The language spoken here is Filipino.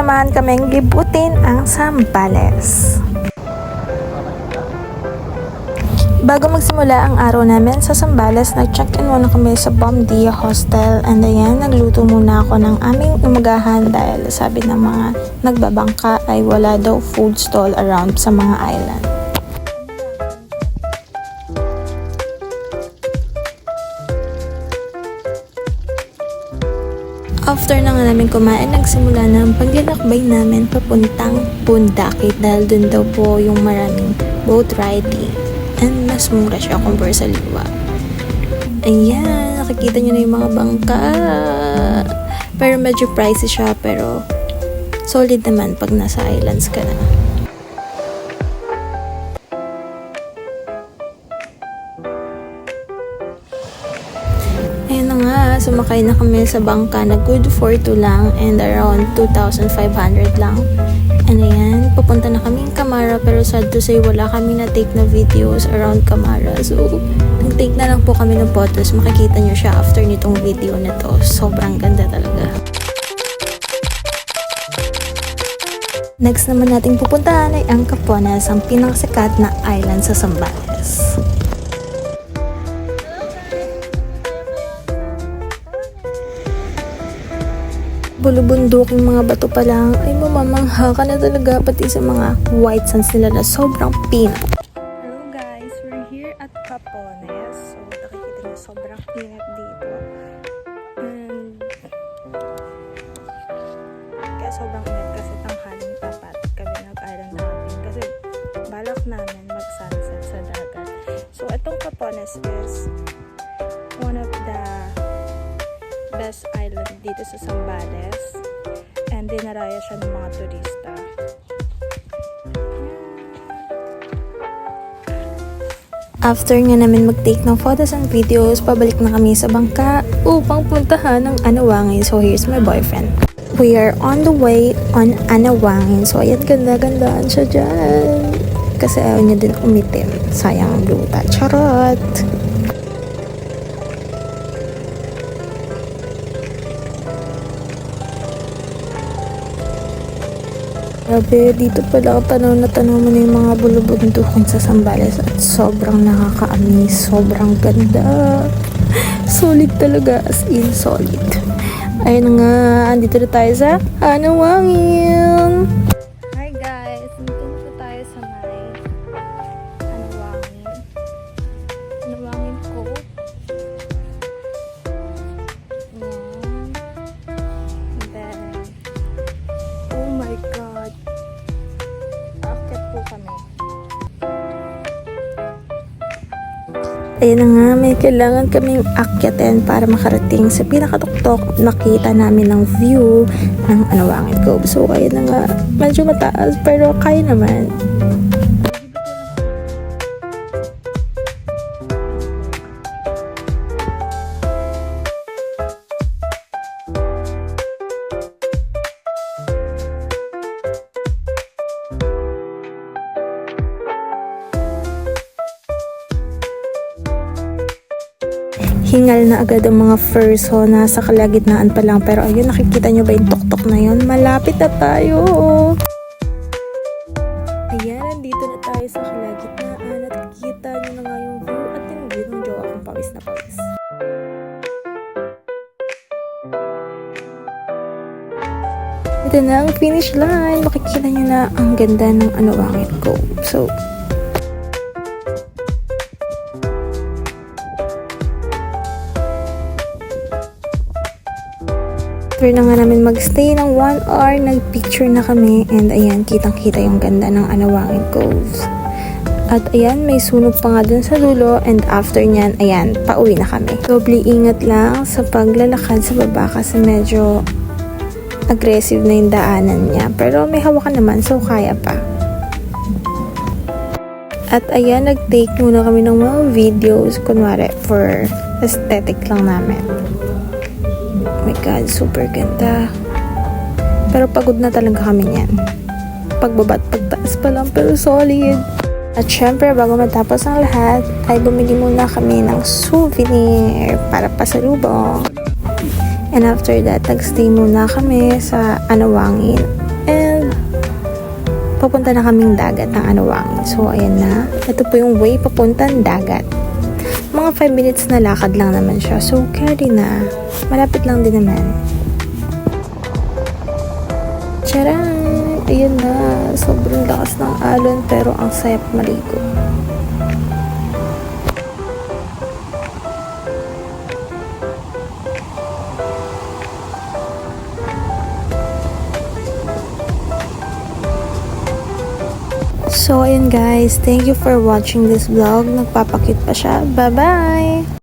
samahan kaming libutin ang Zambales. Bago magsimula ang araw namin sa Zambales, nag-check-in muna kami sa Bomdia Hostel and ayan, nagluto muna ako ng aming umagahan dahil sabi ng mga nagbabangka ay wala daw food stall around sa mga island. After na nga namin kumain, nagsimula na ang paglalakbay namin papuntang Bundakit dahil dun daw po yung maraming boat riding. And mas mura siya compare sa Liwa. Ayan, nakikita nyo na yung mga bangka. Pero medyo pricey siya, pero solid naman pag nasa islands ka na. Ayan na nga, sumakay na kami sa bangka na good for 2 lang and around 2,500 lang. And ayan, papunta na kaming Camara pero sad to say wala kami na-take na videos around Camara. So, nag-take na lang po kami ng photos. Makikita nyo siya after nitong video na to. Sobrang ganda talaga. Next naman nating pupuntahan ay ang Capones, ang pinakasikat na island sa Zambales. Bulubunduking mga bato pa lang ay mamamangha ka na talaga pati sa mga white sands nila na sobrang pink. Hello guys, we're here at Capones. So nakikita niyo sobrang init dito. And kaya sobrang init kasi tanghaling tapat kami nag-island namin kasi balak namin mag-sunset sa dagat. So itong Capones is one of the best island dito sa Zambales and dinaraya siya ng mga turista. After nga namin mag-take ng photos and videos, pabalik na kami sa bangka upang puntahan ng Anawangin. So here's my boyfriend. We are on the way on Anawangin. So ayan, ganda-gandaan siya dyan. Kasi ayaw niya din umitim. Sayang ang luta. Charot! Grabe, dito pala tanaw na mo na yung mga bulubundukin sa Zambales at sobrang nakaka-amaze, sobrang ganda. Solid talaga, as in solid. Ayun nga, andito na tayo sa Anawangin. Hi guys, nandito na tayo sa may Anawangin. Anawangin ko. And then, oh my god. Ayun na nga, may kailangan kaming akyatin para makarating sa pinakatuktok. Nakita namin ng view ng Anawangin Cove. So, ayun na nga, medyo mataas pero kaya naman. Hingal na agad ang mga furs, so nasa kalagitnaan pa lang. Pero ayun, nakikita nyo ba yung tuktok na yun? Malapit na tayo! Ayan, nandito na tayo sa kalagitnaan at nakikita nyo na nga yung view at yung view ng jowa kong pawis na pawis. Ito na ang finish line. Makikita nyo na ang ganda ng Anawangin Cove. So, after na nga namin magstay ng 1 hour, nagpicture na kami and ayan, kitang-kita yung ganda ng Anawangin Cove. At ayan, may sunog pa nga dun sa dulo and after nyan, ayan, pauwi na kami. Doble ingat lang sa paglalakad sa baba kasi medyo aggressive na yung daanan niya. Pero may hawakan naman, so kaya pa. At ayan, nag-take muna kami ng mga videos, kunwari for aesthetic lang namin. Oh my god, super ganda. Pero pagod na talaga kami niyan. Pagbabat, pagtaas pa lang, pero solid. At syempre, bago matapos ang lahat, ay bumili muna kami ng souvenir para pasalubong. And after that, nagstay muna kami sa Anawangin papunta na kaming dagat ng Anuwangi. So, ayan na. Ito po yung way papuntang dagat. Mga 5 minutes na lakad lang naman siya. So, carry na. Malapit lang din naman. Charan! Ayun na. Sobrang lakas ng alon pero ang sayap maligo. So, ayun guys. Thank you for watching this vlog. Nagpapakit pa siya. Bye-bye!